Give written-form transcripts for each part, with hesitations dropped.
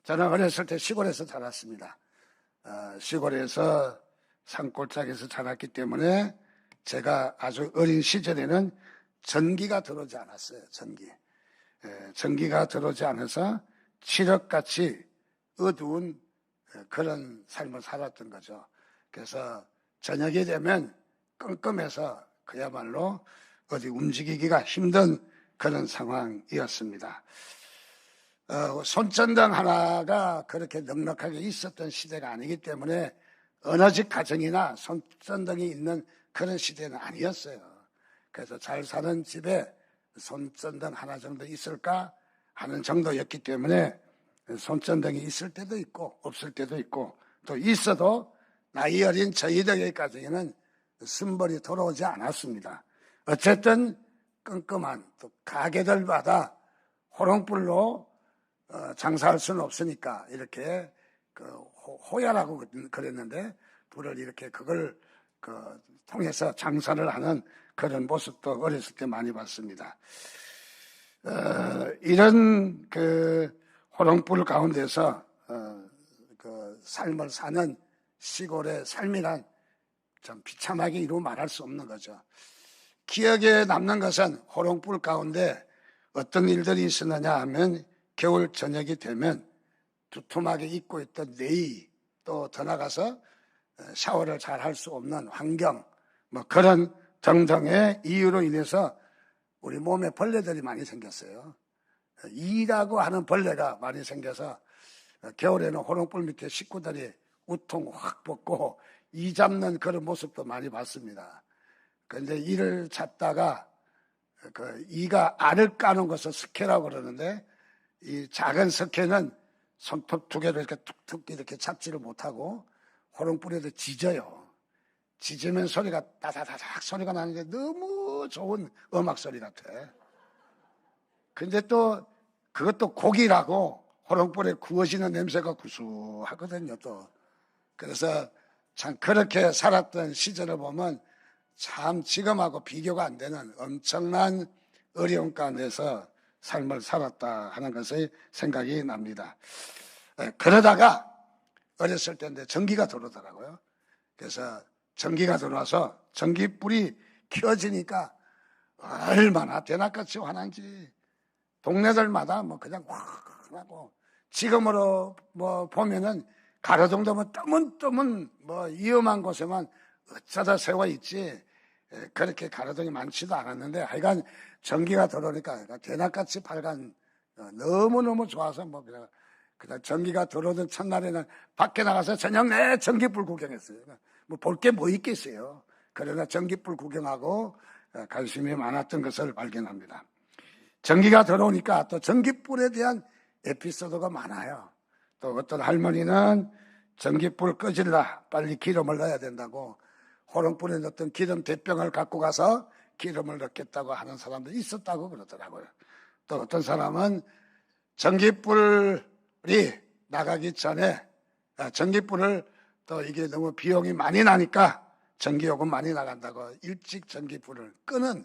저는 어렸을 때 시골에서 자랐습니다. 시골에서 산골짜기에서 자랐기 때문에 제가 아주 어린 시절에는 전기가 들어오지 않았어요. 전기가 들어오지 않아서 칠흑같이 어두운 그런 삶을 살았던 거죠. 그래서 저녁이 되면 끔끔해서 그야말로 어디 움직이기가 힘든 그런 상황이었습니다. 손전등 하나가 그렇게 넉넉하게 있었던 시대가 아니기 때문에 어느 집 가정이나 손전등이 있는 그런 시대는 아니었어요. 그래서 잘 사는 집에 손전등 하나 정도 있을까 하는 정도였기 때문에 손전등이 있을 때도 있고 없을 때도 있고, 또 있어도 나이 어린 저희들의 가정에는 순벌이 돌아오지 않았습니다. 어쨌든 끔끔한, 또 가게들마다 호롱불로 장사할 수는 없으니까 이렇게 호야라고 그랬는데, 불을 이렇게 그걸 통해서 장사를 하는 그런 모습도 어렸을 때 많이 봤습니다. 이런 호롱불 가운데서 삶을 사는 시골의 삶이란 참 비참하게 이루 말할 수 없는 거죠. 기억에 남는 것은 호롱불 가운데 어떤 일들이 있었느냐 하면, 겨울 저녁이 되면 두툼하게 입고 있던 내의, 또 더 나가서 샤워를 잘 할 수 없는 환경, 그런 등등의 이유로 인해서 우리 몸에 벌레들이 많이 생겼어요. 이라고 하는 벌레가 많이 생겨서 겨울에는 호롱불 밑에 식구들이 우통 확 벗고 이 잡는 그런 모습도 많이 봤습니다. 그런데 이를 잡다가 이가 알을 까는 것을 석회라고 그러는데, 이 작은 석회는 손톱 두 개로 이렇게 툭툭 이렇게 잡지를 못하고 호롱불에도 짖어요. 짖으면 소리가 따다다닥 소리가 나는데 너무 좋은 음악 소리 같아. 근데 또 그것도 고기라고 호롱불에 구워지는 냄새가 구수하거든요, 또. 그래서 참 그렇게 살았던 시절을 보면 참 지금하고 비교가 안 되는 엄청난 어려움 가운데서 삶을 살았다 하는 것의 생각이 납니다. 그러다가 어렸을 때인데 전기가 들어오더라고요. 그래서 전기가 들어와서 전기불이 켜지니까 얼마나 대낮같이 환한지 동네들마다 그냥 확 하고, 지금으로 보면은 가로등도 뜨문뜨문 위험한 곳에만 어쩌다 세워 있지, 그렇게 가로등이 많지도 않았는데, 하여간 전기가 들어오니까 대낮같이 밝은, 너무너무 좋아서 그냥 전기가 들어오던 첫날에는 밖에 나가서 저녁 내 전기불 구경했어요. 볼 게 뭐 있겠어요. 그러나 전기불 구경하고 관심이 많았던 것을 발견합니다. 전기가 들어오니까 또 전기불에 대한 에피소드가 많아요. 또 어떤 할머니는 전기불 꺼질라 빨리 기름을 넣어야 된다고 호롱불에 넣었던 기름 대병을 갖고 가서 기름을 넣겠다고 하는 사람도 있었다고 그러더라고요. 또 어떤 사람은 전기불이 나가기 전에 전기불을, 또 이게 너무 비용이 많이 나니까 전기요금 많이 나간다고 일찍 전기불을 끄는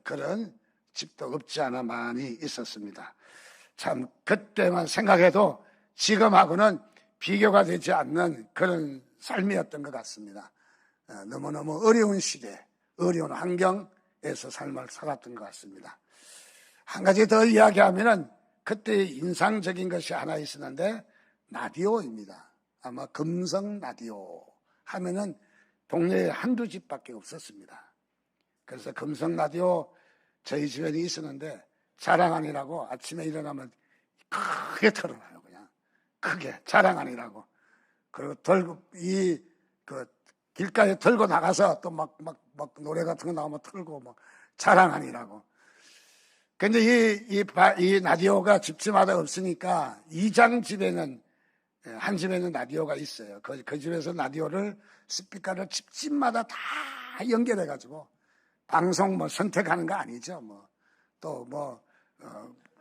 그런 집도 없지 않아 많이 있었습니다. 참 그때만 생각해도 지금하고는 비교가 되지 않는 그런 삶이었던 것 같습니다. 너무너무 어려운 시대, 어려운 환경에서 삶을 살았던 것 같습니다. 한 가지 더 이야기하면은, 그때 인상적인 것이 하나 있었는데 라디오입니다. 아마 금성 라디오 하면은 동네에 한두 집밖에 없었습니다. 그래서 금성 라디오 저희 집에는 있었는데, 자랑하니라고 아침에 일어나면 크게 틀어놔요. 그냥 크게 자랑하니라고. 그리고 들고 길가에 들고 나가서 또 막 노래 같은 거 나오면 틀고 자랑하니라고. 근데 이 라디오가 집집마다 없으니까 이장 집에는, 한 집에는 라디오가 있어요. 그 집에서 라디오를, 스피커를 집집마다 다 연결해가지고 방송 선택하는 거 아니죠. 또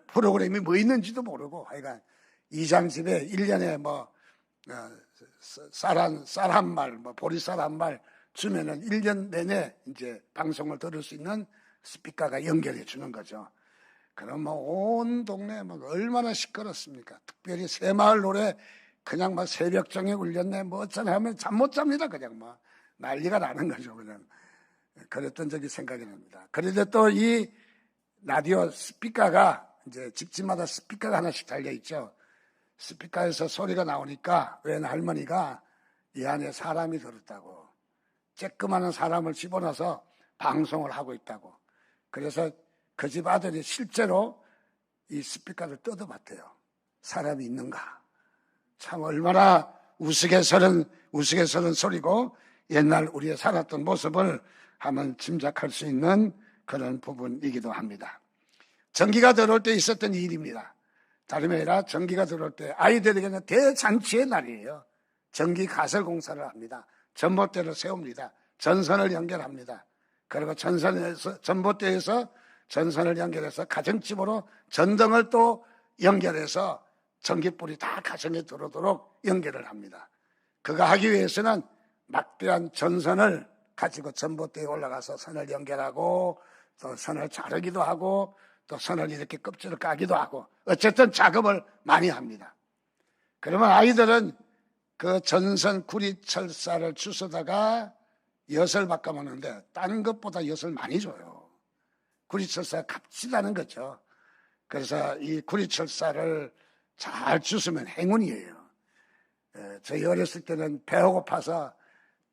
프로그램이 뭐 있는지도 모르고, 하여간 이장 집에 1년에 쌀 한 말, 보리쌀 한 말 주면은 1년 내내 이제 방송을 들을 수 있는 스피커가 연결해 주는 거죠. 그럼 뭐 온 동네 막 얼마나 시끄럽습니까? 특별히 새마을 노래 그냥 막 새벽정에 울렸네 뭐 어쩌나 하면 잠 못 잡니다. 그냥 막 난리가 나는 거죠. 그냥 그랬던 적이 생각이 납니다. 그런데 또 이 라디오 스피커가 이제 집집마다 스피커가 하나씩 달려 있죠. 스피커에서 소리가 나오니까 웬 할머니가 이 안에 사람이 들었다고, 쬐끄마한 사람을 집어넣어서 방송을 하고 있다고. 그래서 그 집 아들이 실제로 이 스피커를 뜯어봤대요. 사람이 있는가. 참 얼마나 우스갯소리는 소리고 옛날 우리의 살았던 모습을 한번 짐작할 수 있는 그런 부분이기도 합니다. 전기가 들어올 때 있었던 일입니다. 다름이 아니라 전기가 들어올 때 아이들에게는 대잔치의 날이에요. 전기 가설 공사를 합니다. 전봇대를 세웁니다. 전선을 연결합니다. 그리고 전봇대에서 전선을 연결해서 가정집으로 전등을 또 연결해서 전기불이 다 가정에 들어오도록 연결을 합니다. 그거 하기 위해서는 막대한 전선을 가지고 전봇대에 올라가서 선을 연결하고 또 선을 자르기도 하고 또 선을 이렇게 껍질을 까기도 하고 어쨌든 작업을 많이 합니다. 그러면 아이들은 그 전선 구리철사를 주워다가 엿을 바꿔먹는데 딴 것보다 엿을 많이 줘요. 구리철사가 값지다는 거죠. 그래서 이 구리철사를 잘 주스면 행운이에요. 저희 어렸을 때는 배가 고파서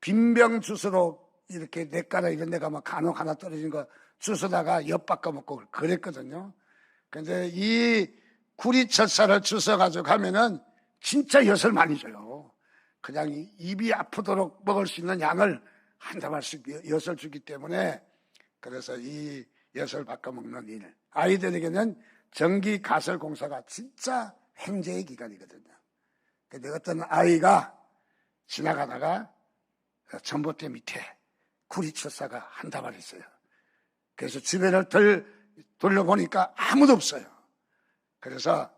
빈병 주스로 이렇게 냇가나 이런 데 가면 간혹 하나 떨어진 거 주스다가 엿 바꿔 먹고 그랬거든요. 근데 이 구리철사를 주워가지고 가면은 진짜 엿을 많이 줘요. 그냥 입이 아프도록 먹을 수 있는 양을 한 다발씩 엿을 주기 때문에 그래서 이 엿을 바꿔 먹는 일. 아이들에게는 전기 가설 공사가 진짜 횡재의 기간이거든요. 근데 어떤 아이가 지나가다가 전봇대 밑에 구리철사가 한 다발 있어요. 그래서 주변을 돌려보니까 아무도 없어요. 그래서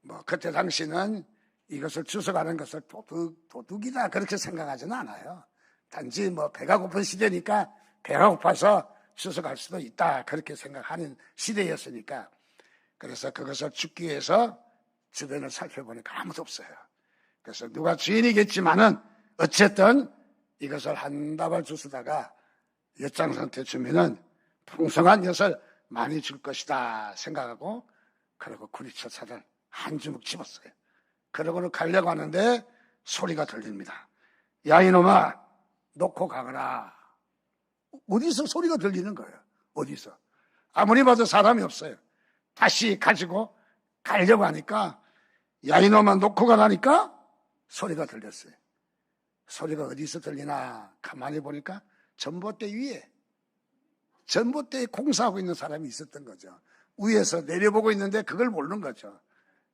뭐 그때 당시는 이것을 주워가는 것을 도둑이다 그렇게 생각하지는 않아요. 단지 뭐 배가 고픈 시대니까 배가 고파서 주워갈 수도 있다 그렇게 생각하는 시대였으니까 그래서 그것을 줍기 위해서 주변을 살펴보니까 아무도 없어요. 그래서 누가 주인이겠지만은 어쨌든 이것을 한 다발 주스다가 엿장선한테 주면은 풍성한 엿을 많이 줄 것이다 생각하고 그리고 구리철사를 한 주먹 집었어요. 그러고는 가려고 하는데 소리가 들립니다. 야 이놈아 놓고 가거라. 어디서 소리가 들리는 거예요? 어디서? 아무리 봐도 사람이 없어요. 다시 가지고 가려고 하니까 야 이놈아 놓고 가라니까 소리가 들렸어요. 소리가 어디서 들리나 가만히 보니까 전봇대 위에 전봇대에 공사하고 있는 사람이 있었던 거죠. 위에서 내려보고 있는데 그걸 모르는 거죠.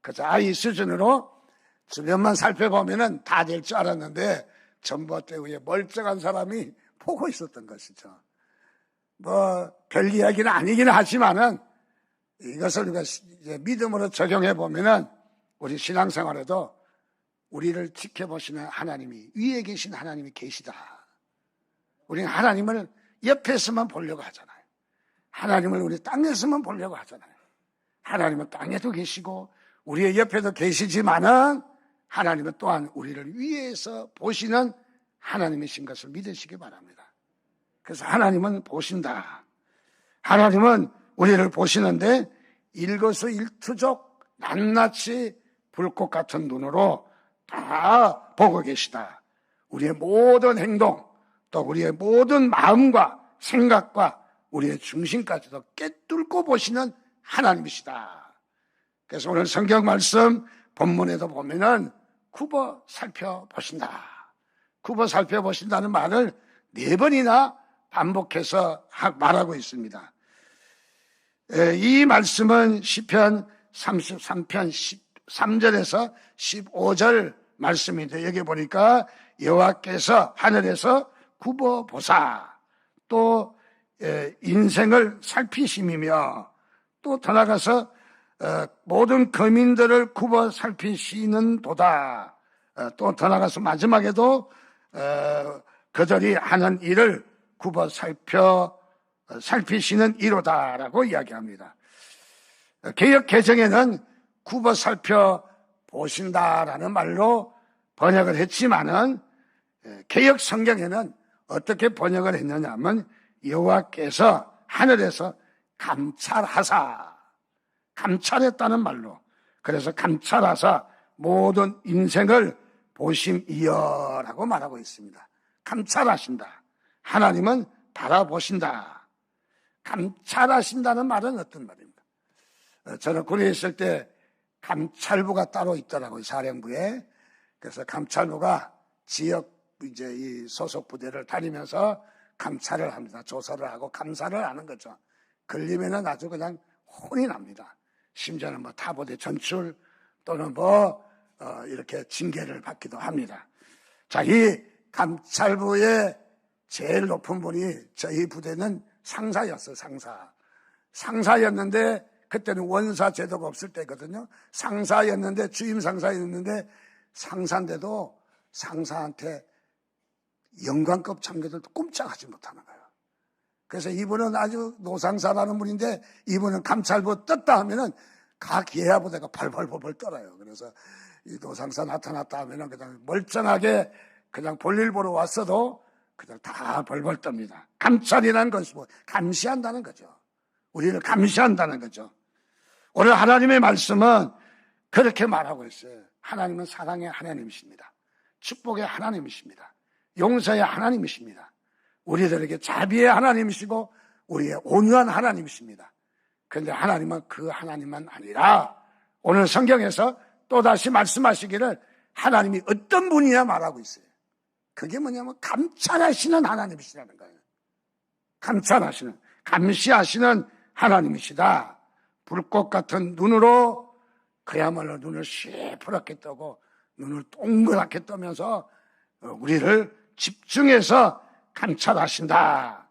그래서 아이 수준으로 주변만 살펴보면은 다 될 줄 알았는데 전봇대 위에 멀쩡한 사람이 보고 있었던 것이죠. 뭐 별 이야기는 아니긴 하지만은 이것을 우리가 이제 믿음으로 적용해 보면은 우리 신앙생활에도 우리를 지켜보시는 하나님이 위에 계신 하나님이 계시다. 우리는 하나님을 옆에서만 보려고 하잖아요. 하나님을 우리 땅에서만 보려고 하잖아요. 하나님은 땅에도 계시고 우리의 옆에도 계시지만은 하나님은 또한 우리를 위에서 보시는 하나님이신 것을 믿으시기 바랍니다. 그래서 하나님은 보신다. 하나님은 우리를 보시는데 일거수일투족 낱낱이 불꽃 같은 눈으로 다 보고 계시다. 우리의 모든 행동 또 우리의 모든 마음과 생각과 우리의 중심까지도 꿰뚫고 보시는 하나님이시다. 그래서 오늘 성경 말씀 본문에도 보면은 굽어 살펴보신다. 굽어 살펴보신다는 말을 4번이나 반복해서 말하고 있습니다. 이 말씀은 시편 33편 13절에서 15절 말씀인데 여기 보니까 여호와께서 하늘에서 굽어 보사 또 인생을 살피심이며 또 더 나아가서 모든 거민들을 굽어 살피시는 도다. 또 더 나아가서 마지막에도 그들이 하는 일을 굽어 살피시는 이로다라고 이야기합니다. 개역 개정에는 굽어 살펴보신다라는 말로 번역을 했지만은 개역 성경에는 어떻게 번역을 했느냐 하면 여호와께서 하늘에서 감찰했다는 말로, 그래서 감찰하사 모든 인생을 보심이여라고 말하고 있습니다. 감찰하신다. 하나님은 바라보신다. 감찰하신다는 말은 어떤 말입니까? 저는 군에 있을 때 감찰부가 따로 있더라고요, 사령부에. 그래서 감찰부가 지역 이제 이 소속 부대를 다니면서 감찰을 합니다. 조사를 하고 감사를 하는 거죠. 걸리면은 아주 그냥 혼이 납니다. 심지어는 뭐 타부대 전출 또는 이렇게 징계를 받기도 합니다. 자, 이 감찰부의 제일 높은 분이 저희 부대는 상사였어요, 상사였는데 그때는 원사 제도가 없을 때거든요. 상사였는데, 주임 상사였는데, 상사인데도 상사한테 영관급 참교들도 꼼짝하지 못하는 거예요. 그래서 이분은 아주 노상사라는 분인데, 이분은 감찰부 떴다 하면은 각 예하부대가 벌벌벌 떨어요. 그래서 이 노상사 나타났다 하면은 그냥 멀쩡하게 그냥 볼일 보러 왔어도 그냥 다 벌벌 떱니다. 감찰이라는 것이 감시한다는 거죠. 우리를 감시한다는 거죠. 오늘 하나님의 말씀은 그렇게 말하고 있어요. 하나님은 사랑의 하나님이십니다. 축복의 하나님이십니다. 용서의 하나님이십니다. 우리들에게 자비의 하나님이시고 우리의 온유한 하나님이십니다. 그런데 하나님은 그 하나님만 아니라 오늘 성경에서 또다시 말씀하시기를 하나님이 어떤 분이냐 말하고 있어요. 그게 뭐냐면 감찰하시는 하나님이시라는 거예요. 감시하시는 하나님이시다. 불꽃 같은 눈으로 그야말로 눈을 시퍼렇게 뜨고 눈을 동그랗게 뜨면서 우리를 집중해서 감찰하신다.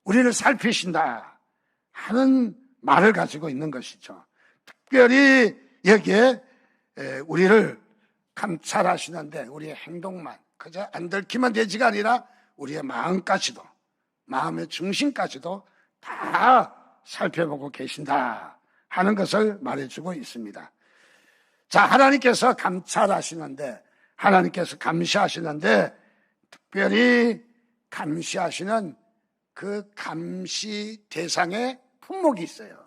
우리를 살피신다 하는 말을 가지고 있는 것이죠. 특별히 여기에 우리를 감찰하시는데 우리의 행동만 그저 안 들키면 되지가 아니라 우리의 마음까지도, 마음의 중심까지도 다 살펴보고 계신다 하는 것을 말해주고 있습니다. 자, 하나님께서 감찰하시는데, 하나님께서 감시하시는데 특별히 감시하시는 그 감시 대상의 품목이 있어요.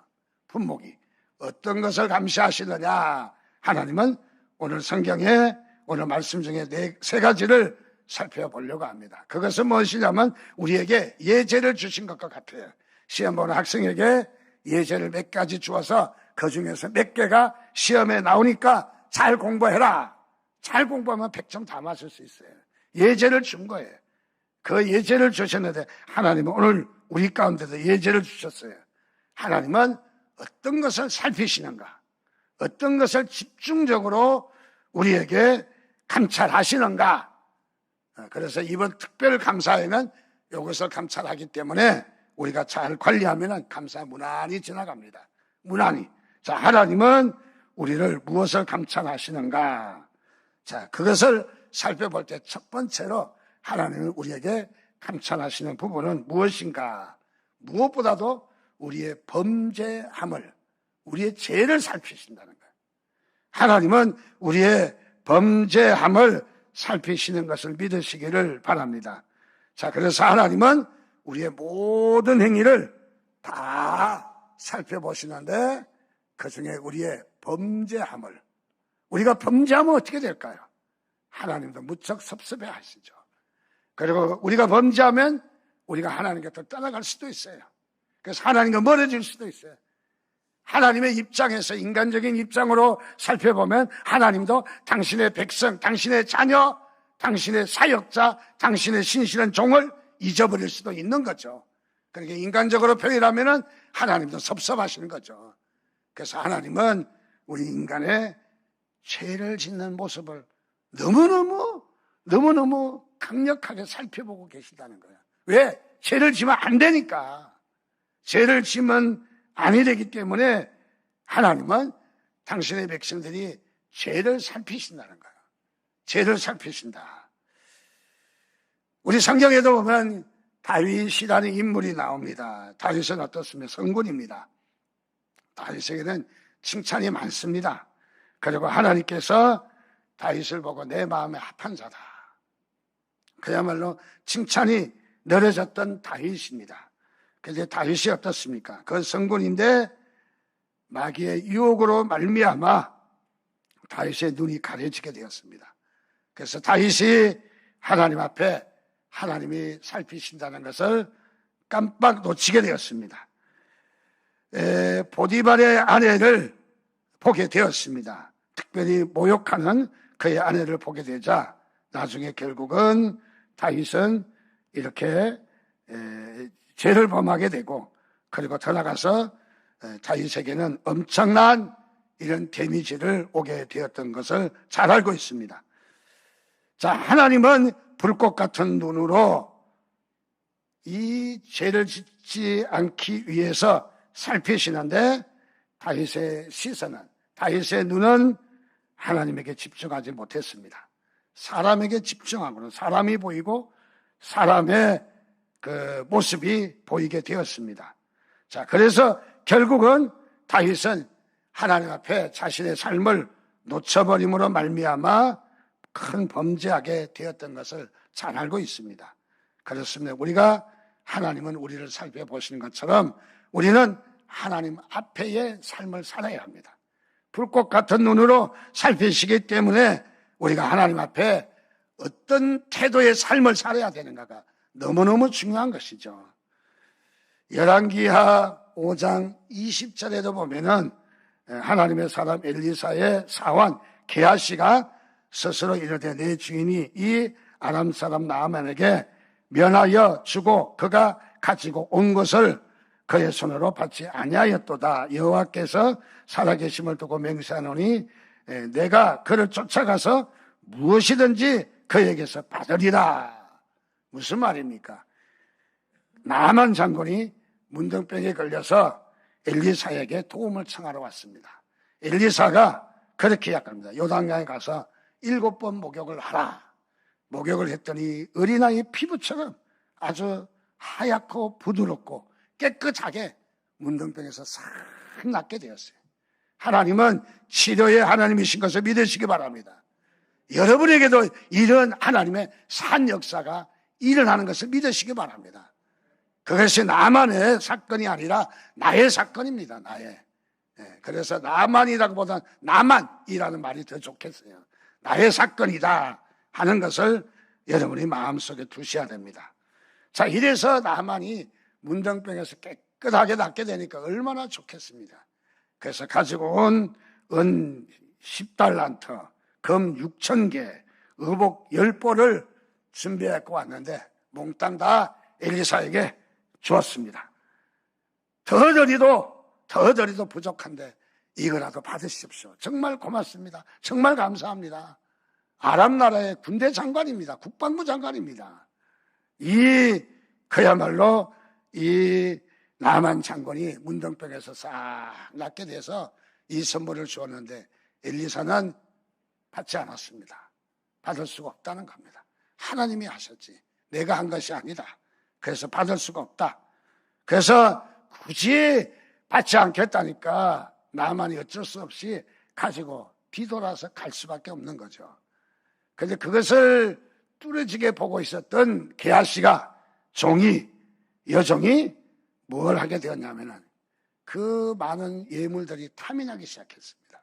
품목이 어떤 것을 감시하시느냐? 하나님은 오늘 성경에 오늘 말씀 중에 세 가지를 살펴보려고 합니다. 그것은 무엇이냐면 우리에게 예제를 주신 것과 같아요. 시험 보는 학생에게 예제를 몇 가지 주어서 그 중에서 몇 개가 시험에 나오니까 잘 공부해라. 잘 공부하면 100점 다 맞을 수 있어요. 예제를 준 거예요. 그 예제를 주셨는데 하나님은 오늘 우리 가운데도 예제를 주셨어요. 하나님은 어떤 것을 살피시는가? 어떤 것을 집중적으로 우리에게 감찰하시는가? 그래서 이번 특별 감사에는 이것을 감찰하기 때문에 우리가 잘 관리하면 감사 무난히 지나갑니다. 무난히. 자, 하나님은 우리를 무엇을 감찰하시는가? 자, 그것을 살펴볼 때 첫 번째로 하나님은 우리에게 감찰하시는 부분은 무엇인가? 무엇보다도 우리의 범죄함을, 우리의 죄를 살피신다는 거예요. 하나님은 우리의 범죄함을 살피시는 것을 믿으시기를 바랍니다. 자, 그래서 하나님은 우리의 모든 행위를 다 살펴보시는데 그 중에 우리의 범죄함을, 우리가 범죄하면 어떻게 될까요? 하나님도 무척 섭섭해 하시죠. 그리고 우리가 범죄하면 우리가 하나님 곁을 떠나갈 수도 있어요. 그래서 하나님과 멀어질 수도 있어요. 하나님의 입장에서, 인간적인 입장으로 살펴보면 하나님도 당신의 백성, 당신의 자녀, 당신의 사역자, 당신의 신실한 종을 잊어버릴 수도 있는 거죠. 그러니까 인간적으로 표현하면 하나님도 섭섭하시는 거죠. 그래서 하나님은 우리 인간의 죄를 짓는 모습을 너무너무 강력하게 살펴보고 계시다는 거예요. 왜? 죄를 지면 안 되니까. 죄를 지면 아니 되기 때문에 하나님은 당신의 백성들이 죄를 살피신다는 거예요. 죄를 살피신다. 우리 성경에도 보면 다윗이라는 인물이 나옵니다. 다윗은 어떻습니까? 성군입니다. 다윗에게는 칭찬이 많습니다. 그리고 하나님께서 다윗을 보고 내 마음에 합한 자다. 그야말로 칭찬이 늘어졌던 다윗입니다. 그런데 다윗이 어떻습니까? 그건 성군인데 마귀의 유혹으로 말미암아 다윗의 눈이 가려지게 되었습니다. 그래서 다윗이 하나님 앞에 하나님이 살피신다는 것을 깜빡 놓치게 되었습니다. 보디발의 아내를 보게 되었습니다. 특별히 모욕하는 그의 아내를 보게 되자 나중에 결국은 다윗은 이렇게 죄를 범하게 되고, 그리고 더 나가서 다윗에게는 엄청난 이런 데미지를 오게 되었던 것을 잘 알고 있습니다. 자, 하나님은 불꽃 같은 눈으로 이 죄를 짓지 않기 위해서 살피시는데 다윗의 시선은, 다윗의 눈은 하나님에게 집중하지 못했습니다. 사람에게 집중하고는 사람이 보이고 사람의 그 모습이 보이게 되었습니다. 자, 그래서 결국은 다윗은 하나님 앞에 자신의 삶을 놓쳐버림으로 말미암아 큰 범죄하게 되었던 것을 잘 알고 있습니다. 그렇습니다. 우리가 하나님은 우리를 살펴보시는 것처럼 우리는 하나님 앞에의 삶을 살아야 합니다. 불꽃 같은 눈으로 살피시기 때문에 우리가 하나님 앞에 어떤 태도의 삶을 살아야 되는가가 너무너무 중요한 것이죠. 열왕기하 5장 20절에도 보면은 하나님의 사람 엘리사의 사환 게하시가 스스로 이르되 내 주인이 이 아람 사람 나아만에게 면하여 주고 그가 가지고 온 것을 그의 손으로 받지 아니하였도다. 여호와께서 살아계심을 두고 맹세하노니 내가 그를 쫓아가서 무엇이든지 그에게서 받으리라. 무슨 말입니까? 나만 장군이 문둥병에 걸려서 엘리사에게 도움을 청하러 왔습니다. 엘리사가 그렇게 이야기합니다. 요단강에 가서 7번 목욕을 하라. 목욕을 했더니 어린아이 피부처럼 아주 하얗고 부드럽고 깨끗하게 문둥병에서 싹 낫게 되었어요. 하나님은 치료의 하나님이신 것을 믿으시기 바랍니다. 여러분에게도 이런 하나님의 산 역사가 일어나는 것을 믿으시기 바랍니다. 그것이 나만의 사건이 아니라 나의 사건입니다. 나의. 그래서 나만이라고 보다는 나만이라는 말이 더 좋겠어요. 나의 사건이다 하는 것을 여러분이 마음속에 두셔야 됩니다. 자, 이래서 나만이 문둥병에서 깨끗하게 낫게 되니까 얼마나 좋겠습니다. 그래서 가지고 온 은 10달란트, 금 6,000개, 의복 10벌을 준비해갖고 왔는데 몽땅 다 엘리사에게 주었습니다. 더더리도 부족한데 이거라도 받으십시오. 정말 고맙습니다. 정말 감사합니다. 아람 나라의 군대 장관입니다. 국방부 장관입니다. 그야말로 이 나만 장군이 문둥병에서 싹 낫게 돼서 이 선물을 주었는데 엘리사는 받지 않았습니다. 받을 수가 없다는 겁니다. 하나님이 하셨지 내가 한 것이 아니다. 그래서 받을 수가 없다. 그래서 굳이 받지 않겠다니까 나만이 어쩔 수 없이 가지고 뒤돌아서 갈 수밖에 없는 거죠. 그런데 그것을 뚜렷하게 보고 있었던 게하시가 여종이 뭘 하게 되었냐면은 그 많은 예물들이 탐이 나기 시작했습니다.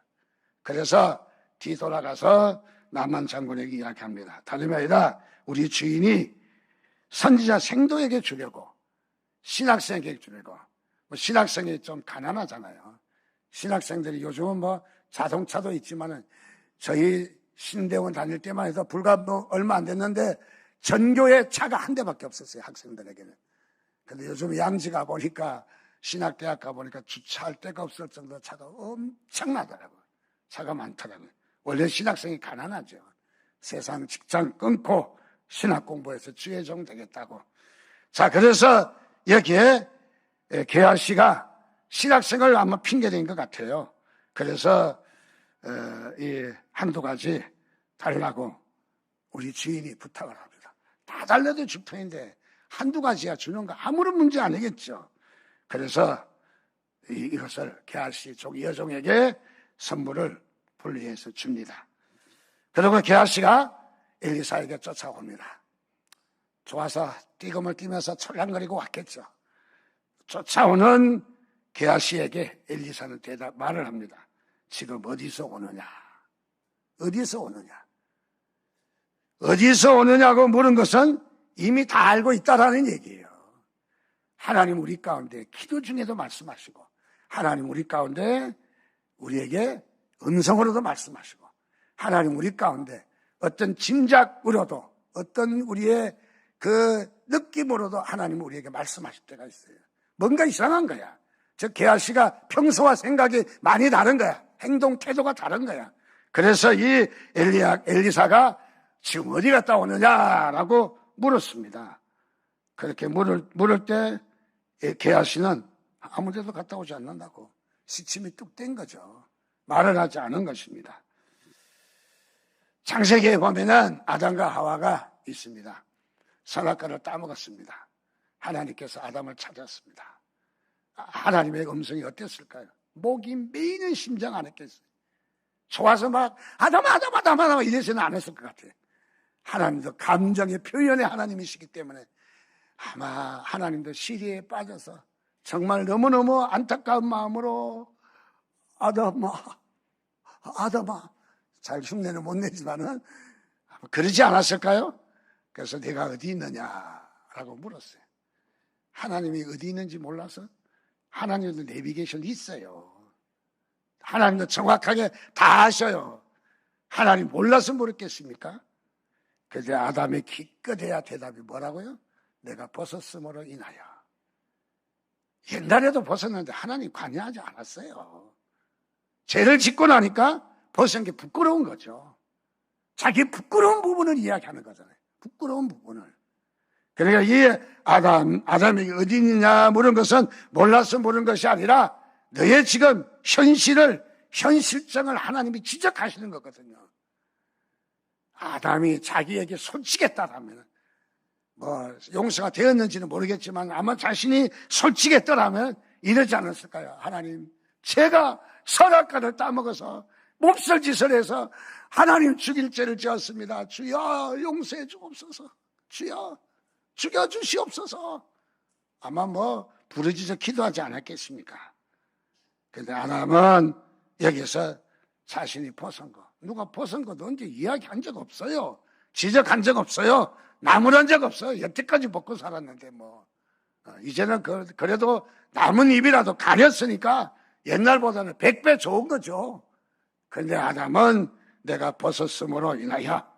그래서 뒤돌아가서 나만 장군에게 이야기합니다. 다름이 아니라 우리 주인이 선지자 생도에게 주려고, 신학생에게 주려고. 신학생이 좀 가난하잖아요. 신학생들이 요즘은 자동차도 있지만은 저희 신대원 다닐 때만 해도 불과 얼마 안 됐는데 전교에 차가 한 대밖에 없었어요, 학생들에게는. 근데 요즘 양지 가보니까, 신학대학 가보니까 주차할 데가 없을 정도로 차가 엄청나더라고요. 차가 많더라고요. 원래 신학생이 가난하죠. 세상 직장 끊고 신학 공부해서 주의종 되겠다고. 자, 그래서 여기에 게하시가 신학생을 아마 핑계댄 것 같아요. 그래서 이 한두 가지 달라고 우리 주인이 부탁을 합니다. 다 달래도 집터인데 한두 가지야 주는 거 아무런 문제 아니겠죠. 그래서 이것을 게하시 족 여종에게 선물을 분리해서 줍니다. 그리고 게하시가 엘리사에게 쫓아옵니다. 좋아서 띠금을 띠면서 철랑거리고 왔겠죠. 쫓아오는 게하시에게 엘리사는 말을 합니다. 지금 어디서 오느냐? 어디서 오느냐? 어디서 오느냐고 물은 것은 이미 다 알고 있다라는 얘기예요. 하나님 우리 가운데 기도 중에도 말씀하시고, 하나님 우리 가운데 우리에게 음성으로도 말씀하시고, 하나님 우리 가운데 어떤 짐작으로도, 어떤 우리의 그 느낌으로도 하나님 우리에게 말씀하실 때가 있어요. 뭔가 이상한 거야. 저 게하시가 평소와 생각이 많이 다른 거야. 행동 태도가 다른 거야. 그래서 이 엘리사가 지금 어디 갔다 오느냐라고 물었습니다. 그렇게 물을 때 게하시는 아무 데도 갔다 오지 않는다고 시침이 뚝 뗀 거죠. 말을 하지 않은 것입니다. 창세기에 보면은 아담과 하와가 있습니다. 선악과를 따먹었습니다. 하나님께서 아담을 찾았습니다. 하나님의 음성이 어땠을까요? 목이 메이는 심장 안 했겠어요. 좋아서 막 아담아 이래서는 안 했을 것 같아요. 하나님도 감정의 표현의 하나님이시기 때문에 아마 하나님도 시리에 빠져서 정말 너무너무 안타까운 마음으로 아담아 잘 흉내는 못 내지만은 그러지 않았을까요? 그래서 내가 어디 있느냐라고 물었어요. 하나님이 어디 있는지 몰라서 하나님도 내비게이션 있어요. 하나님도 정확하게 다 아셔요. 하나님 몰라서 물었겠습니까? 그래서 아담의 기껏해야 대답이 뭐라고요? 내가 벗었음으로 인하여. 옛날에도 벗었는데 하나님 관여하지 않았어요. 죄를 짓고 나니까 벗은 게 부끄러운 거죠. 자기 부끄러운 부분을 이야기하는 거잖아요. 부끄러운 부분을. 그러니까 이 아담이 어디 있느냐 물은 것은 몰라서 물은 것이 아니라 너의 지금 현실정을 하나님이 지적하시는 거거든요. 아담이 자기에게 솔직했다라면, 용서가 되었는지는 모르겠지만 아마 자신이 솔직했더라면 이러지 않았을까요? 하나님, 제가 선악과를 따먹어서 몹쓸 짓을 해서 하나님 죽일 죄를 지었습니다. 주여 용서해 주옵소서. 주여 죽여주시옵소서. 아마 부르짖어 기도하지 않았겠습니까? 그런데 아담은 여기서 자신이 벗은 거, 누가 벗은 것도 언제 이야기한 적 없어요. 지적한 적 없어요. 나무란 적 없어요. 여태까지 벗고 살았는데 이제는 그래도 남은 입이라도 가렸으니까 옛날보다는 100배 좋은 거죠. 그런데 아담은 내가 벗었음으로 인하여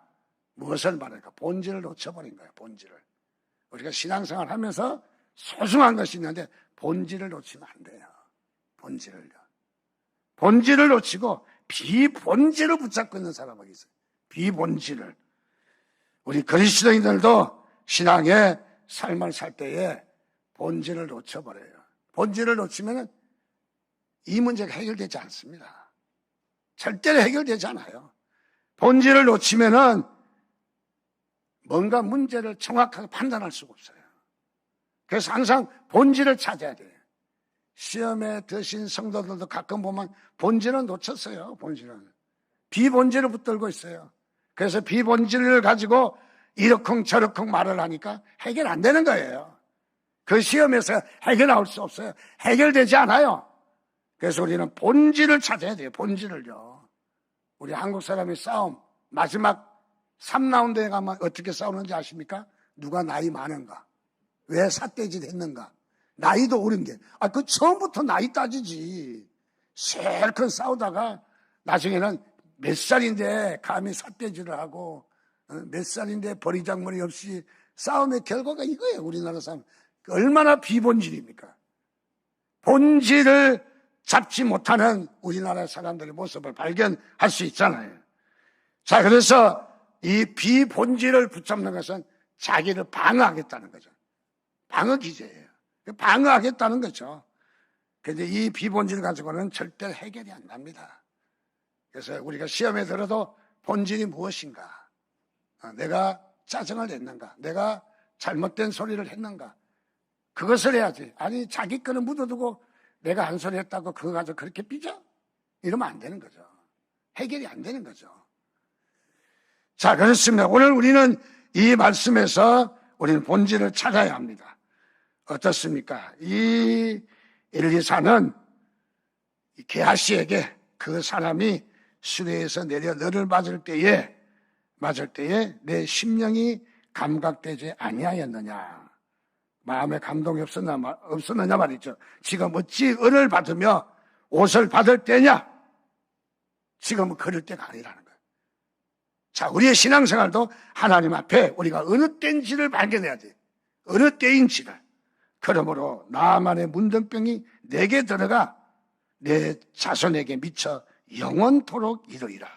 무엇을 말할까? 본질을 놓쳐버린 거예요. 본질을. 우리가 신앙생활 하면서 소중한 것이 있는데 본질을 놓치면 안 돼요. 본질을 놓치고 비본질을 붙잡고 있는 사람이 있어요. 비본질을. 우리 그리스도인들도 신앙의 삶을 살 때에 본질을 놓쳐버려요. 본질을 놓치면 이 문제가 해결되지 않습니다. 절대로 해결되지 않아요. 본질을 놓치면은 뭔가 문제를 정확하게 판단할 수가 없어요. 그래서 항상 본질을 찾아야 돼요. 시험에 드신 성도들도 가끔 보면 본질은 놓쳤어요. 본질은. 비본질을 붙들고 있어요. 그래서 비본질을 가지고 이러쿵저러쿵 말을 하니까 해결 안 되는 거예요. 그 시험에서 해결 나올 수 없어요. 해결되지 않아요. 그래서 우리는 본질을 찾아야 돼요. 본질을요. 우리 한국 사람의 싸움, 마지막 3라운드에 가면 어떻게 싸우는지 아십니까? 누가 나이 많은가? 왜 삿대질 했는가? 나이도 어린 게. 그 처음부터 나이 따지지. 실컷 싸우다가 나중에는 몇 살인데 감히 삿대질을 하고, 몇 살인데 버리장머리 없이 싸움의 결과가 이거예요. 우리나라 사람. 얼마나 비본질입니까? 본질을 잡지 못하는 우리나라 사람들의 모습을 발견할 수 있잖아요. 자, 그래서 이 비본질을 붙잡는 것은 자기를 방어하겠다는 거죠. 방어 기제예요. 방어하겠다는 거죠. 그런데 이 비본질 가지고는 절대 해결이 안 납니다. 그래서 우리가 시험에 들어도 본질이 무엇인가? 내가 짜증을 냈는가? 내가 잘못된 소리를 했는가? 그것을 해야지. 아니, 자기 거는 묻어두고 내가 한 소리 했다고 그거 가지고 그렇게 삐져? 이러면 안 되는 거죠. 해결이 안 되는 거죠. 자, 그렇습니다. 오늘 우리는 이 말씀에서 우리는 본질을 찾아야 합니다. 어떻습니까? 이 엘리사는 게하시에게 그 사람이 수레에서 내려 너를 맞을 때에 내 심령이 감각되지 아니하였느냐, 마음에 감동이 없었느냐 말이죠. 지금 어찌 은을 받으며 옷을 받을 때냐? 지금은 그럴 때가 아니라는 거예요. 자, 우리의 신앙생활도 하나님 앞에 우리가 어느 때인지를 발견해야 돼요. 어느 때인지를. 그러므로 나만의 문둥병이 내게 들어가 내 자손에게 미쳐 영원토록 이르리라.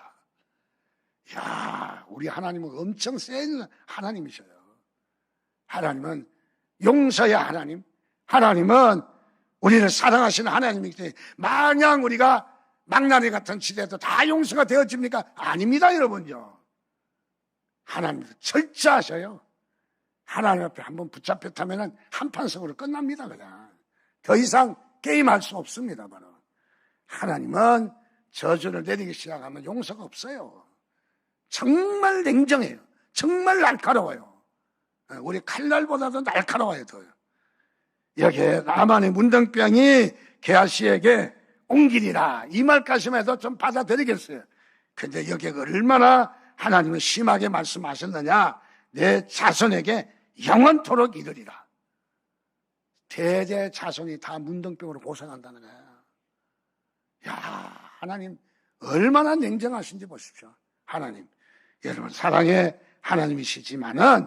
야, 우리 하나님은 엄청 센 하나님이셔요. 하나님은 용서의 하나님, 하나님은 우리를 사랑하시는 하나님이기 때문에 마냥 우리가 망나니 같은 시대도 다 용서가 되어집니까? 아닙니다, 여러분요. 하나님은 철저하셔요. 하나님 앞에 한번 붙잡혔다면 한판석으로 끝납니다, 그냥. 더 이상 게임할 수 없습니다, 바로. 하나님은 저주를 내리기 시작하면 용서가 없어요. 정말 냉정해요. 정말 날카로워요. 우리 칼날보다도 날카로워요, 더요. 여기에 나만의 문둥병이 게하시에게 옮기리라, 이 말까지만 해도 좀 받아들이겠어요. 근데 여기에 얼마나 하나님은 심하게 말씀하셨느냐? 내 자손에게 영원토록 이르리라. 대대 자손이 다 문둥병으로 고생한다는 거예요. 야, 하나님 얼마나 냉정하신지 보십시오. 하나님, 여러분 사랑의 하나님이시지만은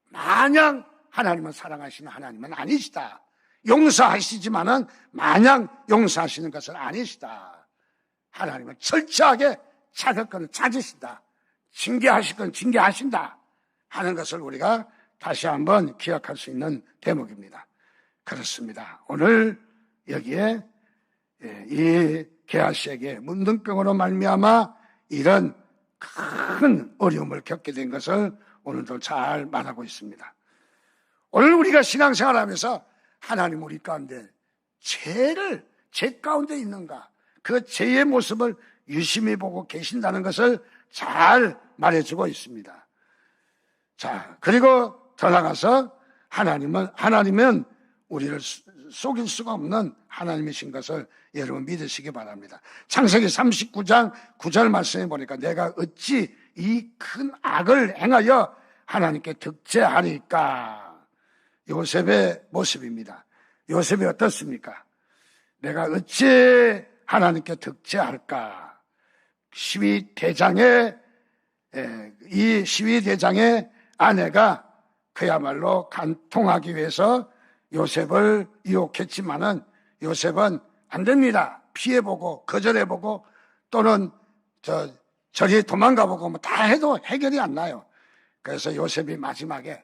마냥 하나님은 사랑하시는 하나님은 아니시다. 용서하시지만은 마냥 용서하시는 것은 아니시다. 하나님은 철저하게 찾을 것은 찾으신다. 징계하실 건 징계하신다 하는 것을 우리가 다시 한번 기억할 수 있는 대목입니다. 그렇습니다. 오늘 여기에 이 게하시에게 문둥병으로 말미암아 이런 큰 어려움을 겪게 된 것을 오늘도 잘 말하고 있습니다. 오늘 우리가 신앙생활하면서 하나님 우리 가운데 죄를 죄 가운데 있는가, 그 죄의 모습을 유심히 보고 계신다는 것을 잘 말해주고 있습니다. 자, 그리고 더 나가서 하나님은 우리를 속일 수가 없는 하나님이신 것을 여러분 믿으시기 바랍니다. 창세기 39장 9절 말씀해 보니까 내가 어찌 이 큰 악을 행하여 하나님께 득죄하리까? 요셉의 모습입니다. 요셉이 어떻습니까? 내가 어찌 하나님께 득죄할까? 이 시위대장의 아내가 그야말로 간통하기 위해서 요셉을 유혹했지만은 요셉은 안 됩니다. 피해보고 거절해보고 또는 저리 도망가보고 뭐 다 해도 해결이 안 나요. 그래서 요셉이 마지막에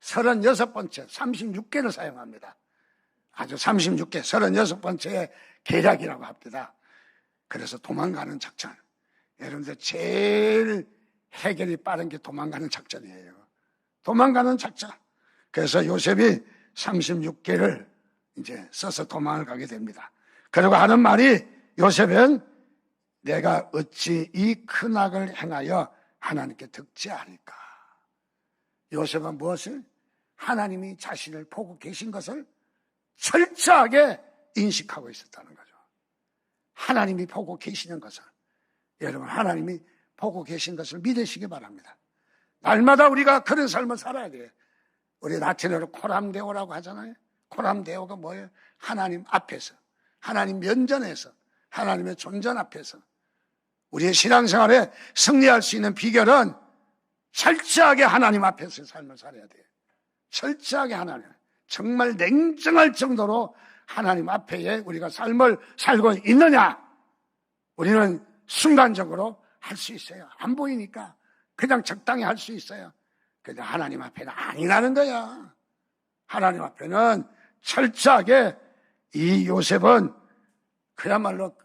36번째 36개를 사용합니다. 아주 36개 36번째의 계략이라고 합니다. 그래서 도망가는 작전. 여러분들 제일 해결이 빠른 게 도망가는 작전이에요. 도망가는 작전. 그래서 요셉이 36개를 이제 써서 도망을 가게 됩니다. 그리고 하는 말이 요셉은 내가 어찌 이 큰 악을 행하여 하나님께 득죄하리까? 요셉은 무엇을? 하나님이 자신을 보고 계신 것을 철저하게 인식하고 있었다는 거죠. 하나님이 보고 계시는 것을. 여러분, 하나님이 보고 계신 것을 믿으시기 바랍니다. 날마다 우리가 그런 삶을 살아야 돼요. 우리 라틴어로 코람데오라고 하잖아요. 코람데오가 뭐예요? 하나님 앞에서, 하나님 면전에서, 하나님의 존전 앞에서 우리의 신앙생활에 승리할 수 있는 비결은 철저하게 하나님 앞에서 삶을 살아야 돼요. 철저하게 하나님, 정말 냉정할 정도로 하나님 앞에 우리가 삶을 살고 있느냐? 우리는 순간적으로 할 수 있어요. 안 보이니까 그냥 적당히 할 수 있어요. 근데 하나님 앞에는 아니라는 거야. 하나님 앞에는 철저하게 이 요셉은 그야말로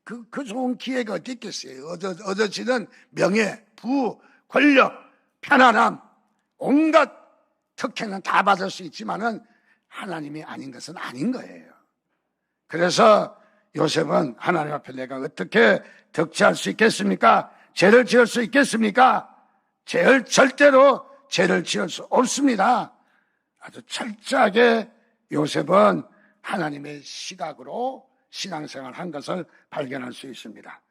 그 좋은 기회가 어디 있겠어요. 얻어지는 명예, 부, 권력, 편안함, 온갖 특혜는 다 받을 수 있지만은 하나님이 아닌 것은 아닌 거예요. 그래서 요셉은 하나님 앞에 내가 어떻게 덕지할 수 있겠습니까? 죄를 지을 수 있겠습니까? 절대로 죄를 지을 수 없습니다. 아주 철저하게 요셉은 하나님의 시각으로 신앙생활을 한 것을 발견할 수 있습니다.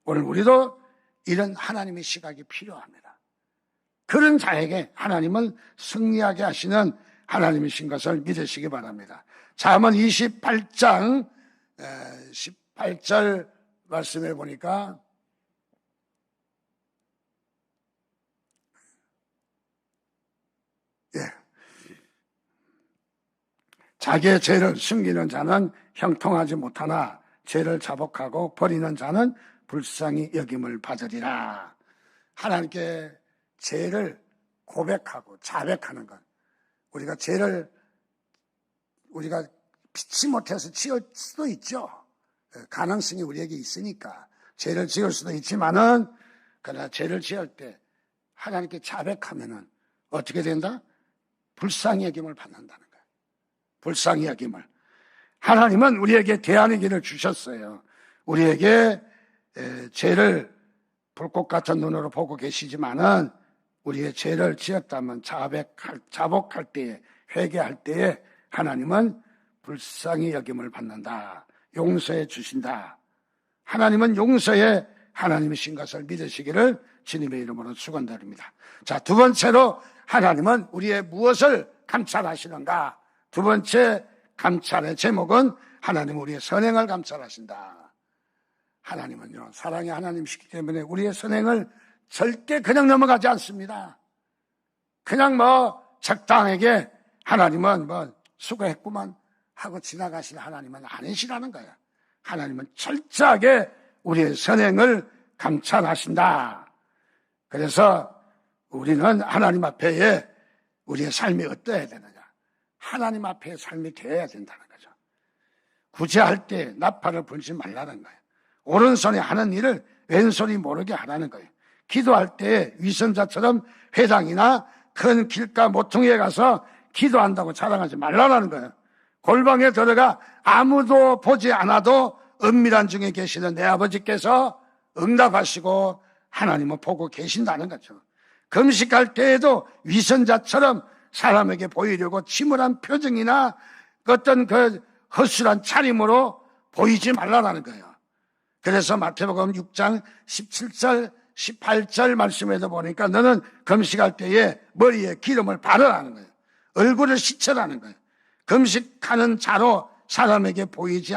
오늘 우리도 이런 하나님의 시각이 필요합니다. 그런 자에게 하나님은 승리하게 하시는 하나님이신 것을 믿으시기 바랍니다. 잠언 28장 18절 말씀해 보니까 자기의 죄를 숨기는 자는 형통하지 못하나 죄를 자복하고 버리는 자는 불쌍히 여김을 받으리라. 하나님께 죄를 고백하고 자백하는 것. 우리가 죄를 우리가 피치 못해서 지을 수도 있죠. 가능성이 우리에게 있으니까 죄를 지을 수도 있지만은 그러나 죄를 지을 때 하나님께 자백하면은 어떻게 된다? 불쌍히 여김을 받는다는 거예요. 불쌍히 여김을. 하나님은 우리에게 대안의 길을 주셨어요. 우리에게 죄를 불꽃 같은 눈으로 보고 계시지만은 우리의 죄를 지었다면 자복할 때에, 회개할 때에 하나님은 불쌍히 여김을 받는다. 용서해 주신다. 하나님은 용서의 하나님이신 것을 믿으시기를 주님의 이름으로 축원드립니다. 자, 두 번째로 하나님은 우리의 무엇을 감찰하시는가? 두 번째 감찰의 제목은 하나님은 우리의 선행을 감찰하신다. 하나님은요, 사랑의 하나님이시기 때문에 우리의 선행을 절대 그냥 넘어가지 않습니다. 그냥 적당하게 하나님은 수고했구만 하고 지나가실 하나님은 아니시라는 거예요. 하나님은 철저하게 우리의 선행을 감찰하신다. 그래서 우리는 하나님 앞에 우리의 삶이 어떠해야 되느냐? 하나님 앞에 삶이 되어야 된다는 거죠. 구제할 때 나팔을 불지 말라는 거예요. 오른손이 하는 일을 왼손이 모르게 하라는 거예요. 기도할 때 위선자처럼 회당이나 큰 길가 모퉁이에 가서 기도한다고 자랑하지 말라는 거예요. 골방에 들어가 아무도 보지 않아도 은밀한 중에 계시는 내 아버지께서 응답하시고 하나님은 보고 계신다는 거죠. 금식할 때에도 위선자처럼 사람에게 보이려고 침울한 표정이나 어떤 허술한 차림으로 보이지 말라는 거예요. 그래서 마태복음 6장 17절 18절 말씀에도 보니까 너는 금식할 때에 머리에 기름을 바르라는 거예요. 얼굴을 씻으라는 거예요. 금식하는 자로 사람에게 보이지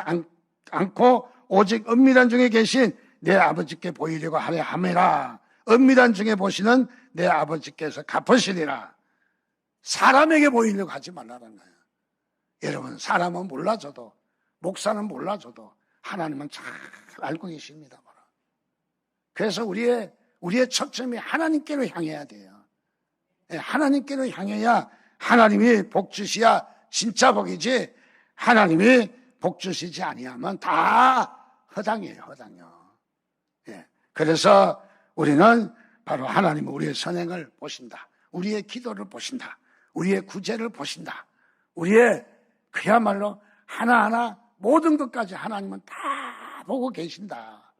않고 오직 은밀한 중에 계신 내 아버지께 보이려고 하려 함이라. 은밀한 중에 보시는 내 아버지께서 갚으시리라. 사람에게 보이려고 하지 말라는 거예요. 여러분, 사람은 몰라줘도, 목사는 몰라줘도 하나님은 잘 알고 계십니다. 그래서 우리의 초점이 하나님께로 향해야 돼요. 하나님께로 향해야 하나님이 복 주시야 진짜 복이지, 하나님이 복 주시지 아니하면 다 허당이에요, 허당이요. 그래서 우리는 바로 하나님은 우리의 선행을 보신다. 우리의 기도를 보신다. 우리의 구제를 보신다. 우리의 그야말로 하나하나 모든 것까지 하나님은 다 보고 계신다.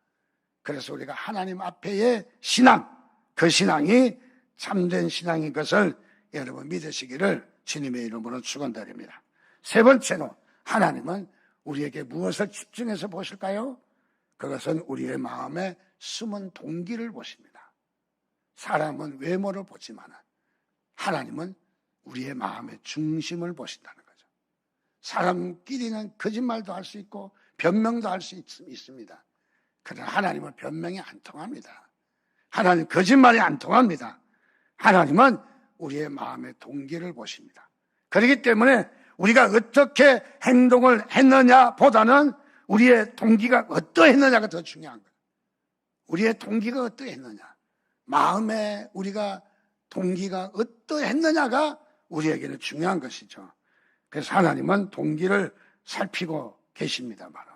그래서 우리가 하나님 앞에의 신앙, 그 신앙이 참된 신앙인 것을 여러분 믿으시기를 주님의 이름으로 축원드립니다. 세 번째로 하나님은 우리에게 무엇을 집중해서 보실까요? 그것은 우리의 마음에 숨은 동기를 보십니다. 사람은 외모를 보지만 하나님은 우리의 마음의 중심을 보신다는 거죠. 사람끼리는 거짓말도 할 수 있고 변명도 할 수 있습니다. 그러나 하나님은 변명이 안 통합니다. 하나님 거짓말이 안 통합니다. 하나님은 우리의 마음의 동기를 보십니다. 그렇기 때문에 우리가 어떻게 행동을 했느냐 보다는 우리의 동기가 어떠했느냐가 더 중요한 거예요. 우리의 동기가 어떠했느냐, 마음에 우리가 동기가 어떠했느냐가 우리에게는 중요한 것이죠. 그래서 하나님은 동기를 살피고 계십니다. 바로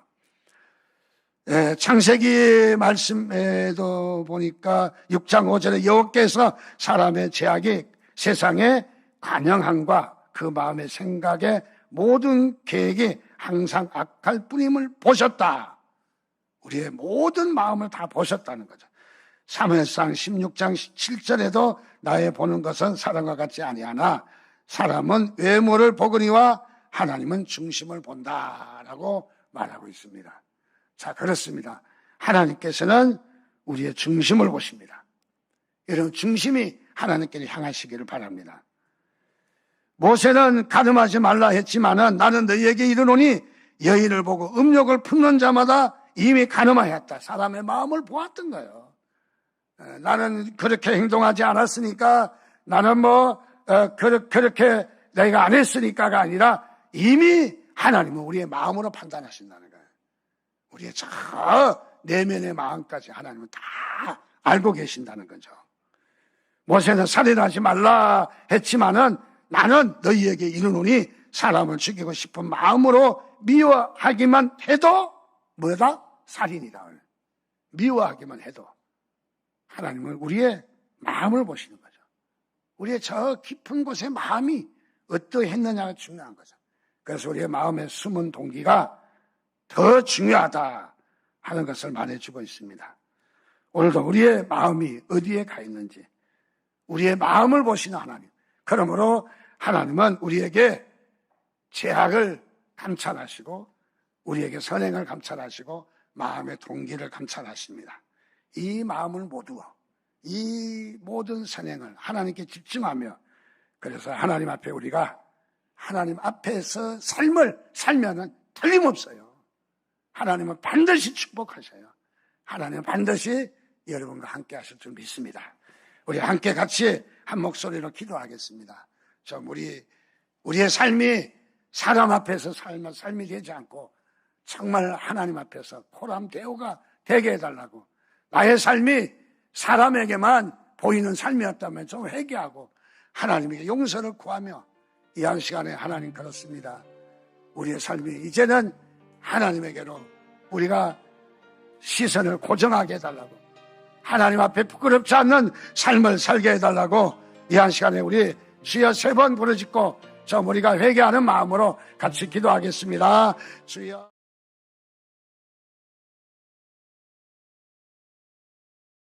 창세기 말씀에도 보니까 6장 5절에 여호와께서 사람의 죄악이 세상에 관영함과 그 마음의 생각의 모든 계획이 항상 악할 뿐임을 보셨다. 우리의 모든 마음을 다 보셨다는 거죠. 사무엘상 16장 7절에도 나의 보는 것은 사람과 같지 아니하나 사람은 외모를 보거니와 하나님은 중심을 본다라고 말하고 있습니다. 자, 그렇습니다. 하나님께서는 우리의 중심을 보십니다. 여러분, 중심이 하나님께로 향하시기를 바랍니다. 모세는 가늠하지 말라 했지만은 나는 너희에게 이르노니 여인을 보고 음욕을 품는 자마다 이미 가늠하였다. 사람의 마음을 보았던 거예요. 나는 그렇게 행동하지 않았으니까, 나는 그렇게 내가 안 했으니까가 아니라 이미 하나님은 우리의 마음으로 판단하신다는 거예요. 우리의 저 내면의 마음까지 하나님은 다 알고 계신다는 거죠. 모세는 살인하지 말라 했지만은 나는 너희에게 이르노니 사람을 죽이고 싶은 마음으로 미워하기만 해도 뭐다? 살인이다. 미워하기만 해도 하나님은 우리의 마음을 보시는 거죠. 우리의 저 깊은 곳에 마음이 어떠했느냐가 중요한 거죠. 그래서 우리의 마음에 숨은 동기가 더 중요하다 하는 것을 말해주고 있습니다. 오늘도 우리의 마음이 어디에 가 있는지, 우리의 마음을 보시는 하나님. 그러므로 하나님은 우리에게 죄악을 감찰하시고 우리에게 선행을 감찰하시고 마음의 동기를 감찰하십니다. 이 마음을 모두어 이 모든 선행을 하나님께 집중하며, 그래서 하나님 앞에 우리가 하나님 앞에서 삶을 살면은 틀림없어요. 하나님은 반드시 축복하셔요. 하나님은 반드시 여러분과 함께 하실 줄 믿습니다. 우리 함께 같이 한 목소리로 기도하겠습니다. 좀 우리의 삶이 사람 앞에서 삶이 되지 않고 정말 하나님 앞에서 코람대오가 되게 해달라고, 나의 삶이 사람에게만 보이는 삶이었다면 좀 회개하고 하나님에게 용서를 구하며, 이 한 시간에 하나님 그렇습니다. 우리의 삶이 이제는 하나님에게로 우리가 시선을 고정하게 해달라고, 하나님 앞에 부끄럽지 않는 삶을 살게 해달라고, 이 한 시간에 우리 주여 3번 부르짖고 좀 우리가 회개하는 마음으로 같이 기도하겠습니다. 주여.